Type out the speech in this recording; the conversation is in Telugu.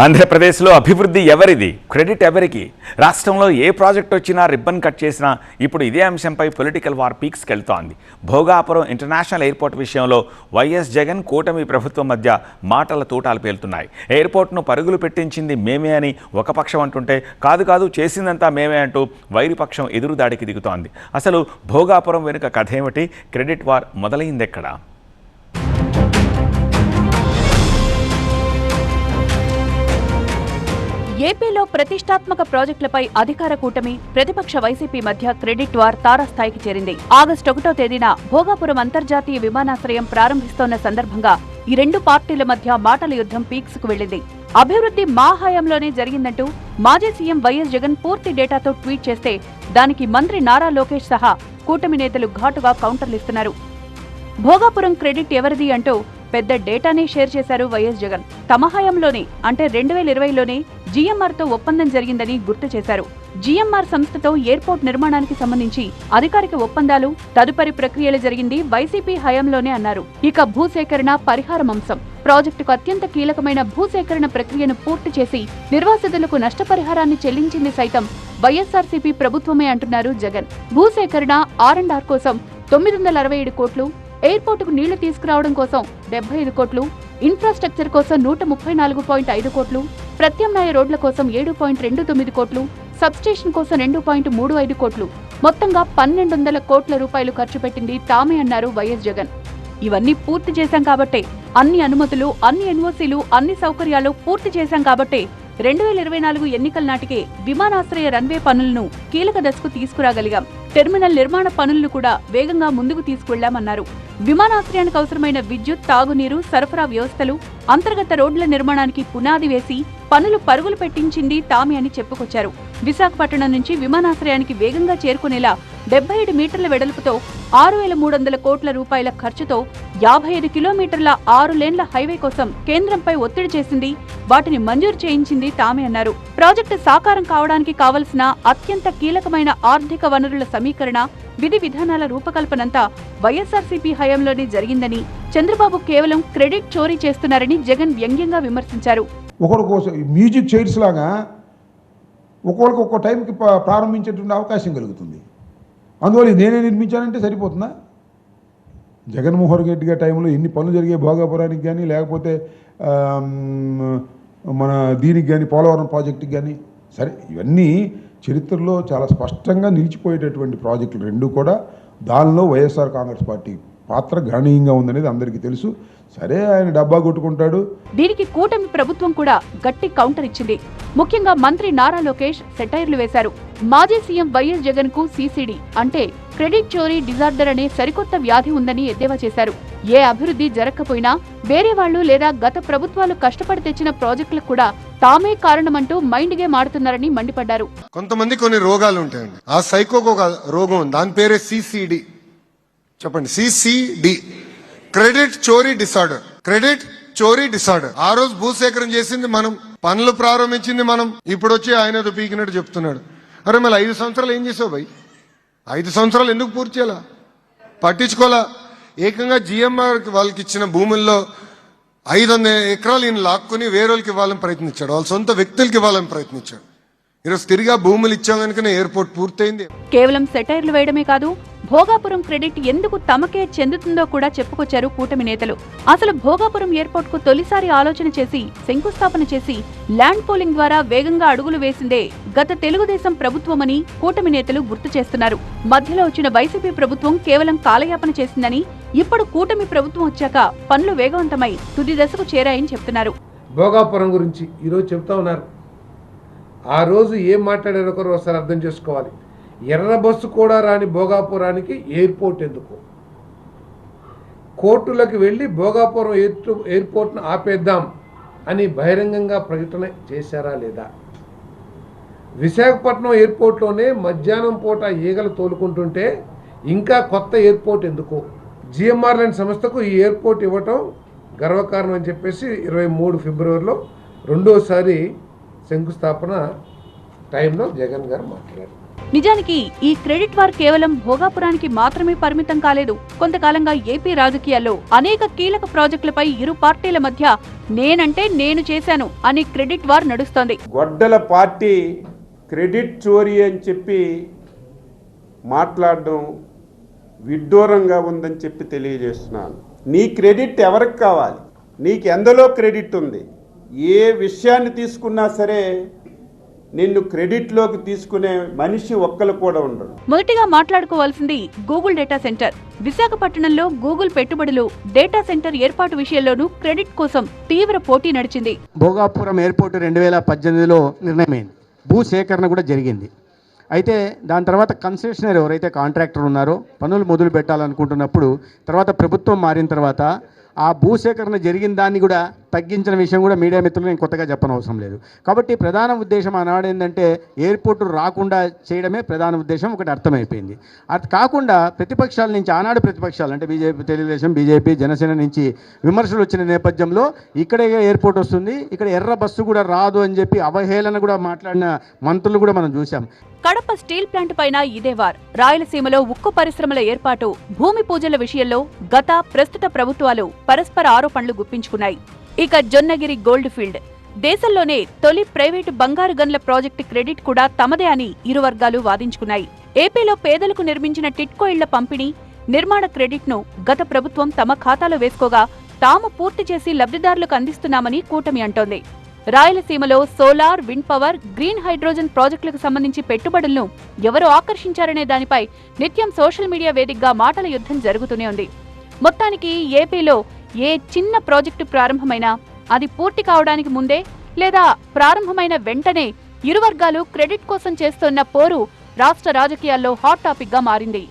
ఆంధ్రప్రదేశ్లో అభివృద్ధి ఎవరిది, క్రెడిట్ ఎవరికి? రాష్ట్రంలో ఏ ప్రాజెక్ట్ వచ్చినా రిబ్బన్ కట్ చేసినా ఇప్పుడు ఇదే అంశంపై పొలిటికల్ వార్ పీక్స్కి వెళ్తోంది. భోగాపురం ఇంటర్నేషనల్ ఎయిర్పోర్ట్ విషయంలో వైఎస్ జగన్ కూటమి ప్రభుత్వం మధ్య మాటల తూటాలు పేలుతున్నాయి. ఎయిర్పోర్ట్ను పరుగులు పెట్టించింది మేమే అని ఒక పక్షం అంటుంటే, కాదు చేసిందంతా మేమే అంటూ వైరిపక్షం ఎదురుదాడికి దిగుతోంది. అసలు భోగాపురం వెనుక కథ ఏమిటి? క్రెడిట్ వార్ మొదలైందెక్కడ? ఏపీలో ప్రతిష్టాత్మక ప్రాజెక్టులపై అధికార కూటమి, ప్రతిపక్ష వైసీపీ మధ్య క్రెడిట్ వార్ తారాస్థాయికి చేరింది. ఆగస్టు 1వ తేదీన భోగాపురం అంతర్జాతీయ విమానాశ్రయం ప్రారంభిస్తోన్న సందర్భంగా ఈ రెండు పార్టీల మధ్య మాటల యుద్ధం పీక్స్ కు వెళ్లింది. అభివృద్ధి మా హయాంలోనే జరిగిందంటూ మాజీ సీఎం వైఎస్ జగన్ పూర్తి డేటాతో ట్వీట్ చేస్తే దానికి మంత్రి నారా లోకేష్ సహా కూటమి నేతలు ఘాటుగా కౌంటర్లిస్తున్నారు. భోగాపురం క్రెడిట్ ఎవరిది అంటూ పెద్ద డేటానే షేర్ చేశారు వైఎస్ జగన్. తమ హయాంలోనే అంటే 2020లోనే జీఎంఆర్తో ఒప్పందం జరిగిందని గుర్తు చేశారు. జీఎంఆర్ సంస్థతో ఎయిర్పోర్ట్ నిర్మాణానికి సంబంధించి అధికారిక ఒప్పందాలు, తదుపరి ప్రక్రియలు జరిగింది వైసీపీ హయాంలోనే అన్నారు. ఇక భూసేకరణ, పరిహారం అంశం. ప్రాజెక్టుకు అత్యంత కీలకమైన భూసేకరణ ప్రక్రియను పూర్తి చేసి నిర్వాసితులకు నష్టపరిహారాన్ని చెల్లించింది సైతం వైఎస్ఆర్సీపీ ప్రభుత్వమే అంటున్నారు జగన్. భూసేకరణ, R&R కోసం 967 కోట్లు, ఎయిర్పోర్టుకు నీళ్లు తీసుకురావడం కోసం 75 కోట్లు, ఇన్ఫ్రాస్ట్రక్చర్ కోసం 134.5 కోట్లు, ప్రత్యామ్నాయ రోడ్ల కోసం 7.29 కోట్లు, సబ్స్టేషన్ కోసం 2.35 కోట్లు, మొత్తంగా 1200 కోట్ల రూపాయలు ఖర్చు పెట్టింది తామే అన్నారు వైఎస్ జగన్. ఇవన్నీ పూర్తి చేశాం కాబట్టే, అన్ని అనుమతులు, అన్ని ఎన్ఓసీలు, అన్ని సౌకర్యాలు పూర్తి చేశాం కాబట్టే 2024 ఎన్నికల నాటికే విమానాశ్రయ రన్వే పనులను కీలక దశకు తీసుకురాగలిగాం. టెర్మినల్ నిర్మాణ పనులను కూడా వేగంగా ముందుకు తీసుకువెళ్లామన్నారు. విమానాశ్రయానికి అవసరమైన విద్యుత్, తాగునీరు సరఫరా వ్యవస్థలు, అంతర్గత రోడ్ల నిర్మాణానికి పునాది వేసి పనులు పరుగులు పెట్టించింది తామే అని చెప్పుకొచ్చారు. విశాఖపట్నం నుంచి విమానాశ్రయానికి వేగంగా చేరుకునేలా 77 మీటర్ల వెడల్పుతో 6,300 కోట్ల రూపాయల ఖర్చుతో 55 కిలోమీటర్ల 6 లేన్ల హైవే కోసం కేంద్రంపై ఒత్తిడి చేసింది, వాటిని మంజూరు చేయించింది తామే అన్నారు. ప్రాజెక్టు సాకారం కావడానికి కావలసిన అత్యంత కీలకమైన ఆర్థిక వనరుల సమీకరణ, విధి విధానాల రూపకల్పనంతా వైఎస్ఆర్సీపీ హయాంలోనే జరిగిందని, చంద్రబాబు కేవలం క్రెడిట్ చోరీ చేస్తున్నారని జగన్ వ్యంగ్యంగా విమర్శించారు. ఒకరికోసం మ్యూజిక్ చైర్స్ లాగా ఒక్కొక్కరికి ఒక్కో టైంకి ప్రారంభించేటువంటి అవకాశం కలుగుతుంది. అందువల్ల నేనే నిర్మించానంటే సరిపోతుందా? జగన్మోహన్ రెడ్డి గారి టైంలో ఎన్ని పనులు జరిగాయి భోగాపురానికి కానీ, లేకపోతే మన దీనికి కానీ, పోలవరం ప్రాజెక్టుకి కానీ. సరే, ఇవన్నీ చరిత్రలో చాలా స్పష్టంగా నిలిచిపోయేటటువంటి ప్రాజెక్టులు రెండు కూడా. దానిలో వైఎస్ఆర్ కాంగ్రెస్ పార్టీ పాత్ర గణనీయంగా ఉందనేది అందరికీ తెలుసు. సరే, ఆయన డబ్బా కొట్టుకుంటాడు. దీనికి కూటమి ప్రభుత్వం కూడా గట్టి కౌంటర్ ఇచ్చింది. ముఖ్యంగా మంత్రి నారా లోకేష్ సెటైర్లు వేశారు. మాజీ సీఎం వైఎస్ జగన్ కు CCD అంటే క్రెడిట్ చోరీ డిజార్డర్ అనే సరికొత్త వ్యాధి ఉందని ఎద్దేవా చేశారు. ఏ అభివృద్ధి జరగకపోయినా వేరే వాళ్లు లేదా గత ప్రభుత్వాలు కష్టపడి తెచ్చిన ప్రాజెక్టులకు కూడా తామే కారణమంటూ మైండ్ గేమ్ ఆడుతున్నారని మండిపడ్డారు. కొంతమంది కొన్ని రోగాలు ఉంటాయండి. ఆ సైకోకు ఒక రోగం ఉంది, దాని పేరే CCD. చెప్పండి, CCD, క్రెడిట్ చోరీ డిసార్డర్. క్రెడిట్ చోరీ డిసార్డర్. ఆ రోజు భూసేకరణ చేసింది మనం, పనులు ప్రారంభించింది మనం. ఇప్పుడు వచ్చి ఆయన పీకినట్టు చెప్తున్నాడు. అరే మళ్ళీ 5 సంవత్సరాలు ఏం చేసావు భయ్? 5 సంవత్సరాలు ఎందుకు పూర్తి చేయాలా? పట్టించుకోవాలా? ఏకంగా GMR వాళ్ళకి ఇచ్చిన భూముల్లో 500 ఎకరాలు ఈయన లాక్కుని వేరే వాళ్ళకి ఇవ్వాలని ప్రయత్నించాడు, వాళ్ళ సొంత వ్యక్తులకి ఇవ్వాలని ప్రయత్నించాడు. ఈరోజు తిరిగా భూములు ఇచ్చాం కనుకనే ఎయిర్పోర్ట్ పూర్తయింది. కేవలం సెటైర్లు వేయడమే కాదు, భోగాపురం క్రెడిట్ ఎందుకు తమకే చెందుతుందో కూడా చెప్పుకొచ్చారు కూటమి నేతలు. అసలు భోగాపురం ఎయిర్పోర్ట్ కు తొలిసారి ఆలోచన చేసి, శంకుస్థాపన చేసి, ల్యాండ్ పూలింగ్ ద్వారా వేగంగా అడుగులు వేసిందే గత తెలుగుదేశం ప్రభుత్వమని కూటమి నేతలు గుర్తు చేస్తున్నారు. మధ్యలో వచ్చిన వైసీపీ ప్రభుత్వం కేవలం కాలయాపన చేసిందని, ఇప్పుడు కూటమి ప్రభుత్వం వచ్చాక పనులు వేగవంతమై తుది దశకు చేరాయని చెప్తున్నారు. భోగాపురం గురించి ఈరోజు చెప్తా ఉన్నారు. ఆ రోజు ఏం మాట్లాడారో ఒకసారి అర్థం చేసుకోవాలి. ఎర్ర బస్సు కూడా రాని భోగాపురానికి ఎయిర్పోర్ట్ ఎందుకు? కోర్టులకు వెళ్ళి భోగాపురం ఎయిర్పోర్ట్ను ఆపేద్దాం అని బహిరంగంగా ప్రకటన చేశారా లేదా? విశాఖపట్నం ఎయిర్పోర్ట్లోనే మధ్యాహ్నం పూట ఈగలు తోలుకుంటుంటే ఇంకా కొత్త ఎయిర్పోర్ట్ ఎందుకు? GMR లాంటి సంస్థకు ఈ ఎయిర్పోర్ట్ ఇవ్వటం గర్వకారణం అని చెప్పేసి 23 ఫిబ్రవరిలో రెండోసారి శంకుస్థాపన టైంలో జగన్ గారు మాట్లాడారు. నిజానికి ఈ క్రెడిట్ వార్ కేవలం భోగాపురానికి మాత్రమే పరిమితం కాలేదు. కొంతకాలంగా ఏపీ రాజకీయాల్లో అనేక కీలక ప్రాజెక్టులపై ఇరు పార్టీల మధ్య నేనంటే నేను చేశాను అని క్రెడిట్ వార్ నడుస్తోంది. గొడ్డల పార్టీ క్రెడిట్ చోరీ అని చెప్పి మాట్లాడడం విడ్డూరంగా ఉందని చెప్పి తెలియజేస్తున్నాను. నీ క్రెడిట్ ఎవరికి కావాలి? నీకు ఎందులో క్రెడిట్ ఉంది? ఏ విషయాన్ని తీసుకున్నా సరే నిన్ను క్రెడిట్లోకి తీసుకునే మనిషి ఒక్కరు కూడా ఉండరు. మొదటిగా మాట్లాడుకోవాల్సింది గూగుల్ డేటా సెంటర్. విశాఖపట్నంలో గూగుల్ పెట్టుబడులు, డేటా సెంటర్ ఏర్పాటు విషయంలోనూ క్రెడిట్ కోసం తీవ్ర పోటీ నడిచింది. భోగాపురం ఎయిర్పోర్ట్ 2018లో నిర్ణయమైంది. భూసేకరణ కూడా జరిగింది. అయితే దాని తర్వాత కన్సెషనర్ ఎవరైతే కాంట్రాక్టర్ ఉన్నారో పనులు మొదలు పెట్టాలనుకుంటున్నప్పుడు తర్వాత ప్రభుత్వం మారిన తర్వాత ఆ భూసేకరణ జరిగిన దాన్ని కూడా తగ్గించిన విషయం కూడా మీడియా మిత్రులు నేను కొత్తగా చెప్పనవసరం లేదు. కాబట్టి ప్రధాన ఉద్దేశం ఆనాడు ఏంటంటే ఎయిర్పోర్టు రాకుండా చేయడమే ప్రధాన ఉద్దేశం, ఒకటి అర్థమైపోయింది. అది కాకుండా ప్రతిపక్షాల నుంచి ఆనాడు ప్రతిపక్షాలు అంటే బీజేపీ, తెలుగుదేశం, బీజేపీ, జనసేన నుంచి విమర్శలు వచ్చిన నేపథ్యంలో ఇక్కడే ఎయిర్పోర్ట్ వస్తుంది, ఇక్కడ ఎర్ర బస్సు కూడా రాదు అని చెప్పి అవహేళన కూడా మాట్లాడిన మంత్రులు కూడా మనం చూసాం. కడప స్టీల్ ప్లాంట్ పైన ఇదే వార్. రాయలసీమలో ఉక్కు పరిశ్రమల ఏర్పాటు, భూమి పూజల విషయంలో గత ప్రస్తుత ప్రభుత్వాలు పరస్పర ఆరోపణలు గుప్పించుకున్నాయి. ఇక జొన్నగిరి గోల్డ్ ఫీల్డ్, దేశంలోనే తొలి ప్రైవేటు బంగారు గన్ల ప్రాజెక్టు క్రెడిట్ కూడా తమదే అని ఇరు వర్గాలు వాదించుకున్నాయి. ఏపీలో పేదలకు నిర్మించిన టిట్కో ఇళ్ల పంపిణీ, నిర్మాణ క్రెడిట్ను గత ప్రభుత్వం తమ ఖాతాలో వేసుకోగా తాము పూర్తి చేసి లబ్ధిదారులకు అందిస్తున్నామని కూటమి అంటోంది. రాయలసీమలో solar, wind power, green hydrogen ప్రాజెక్టులకు సంబంధించి పెట్టుబడులను ఎవరు ఆకర్షించారనే దానిపై నిత్యం సోషల్ మీడియా వేదికగా మాటల యుద్ధం జరుగుతూనే ఉంది. మొత్తానికి ఏపీలో ఏ చిన్న ప్రాజెక్టు ప్రారంభమైనా అది పూర్తి కావడానికి ముందే లేదా ప్రారంభమైన వెంటనే ఇరు వర్గాలు క్రెడిట్ కోసం చేస్తున్న పోరు రాష్ట్ర రాజకీయాల్లో హాట్ టాపిక్ గా మారింది.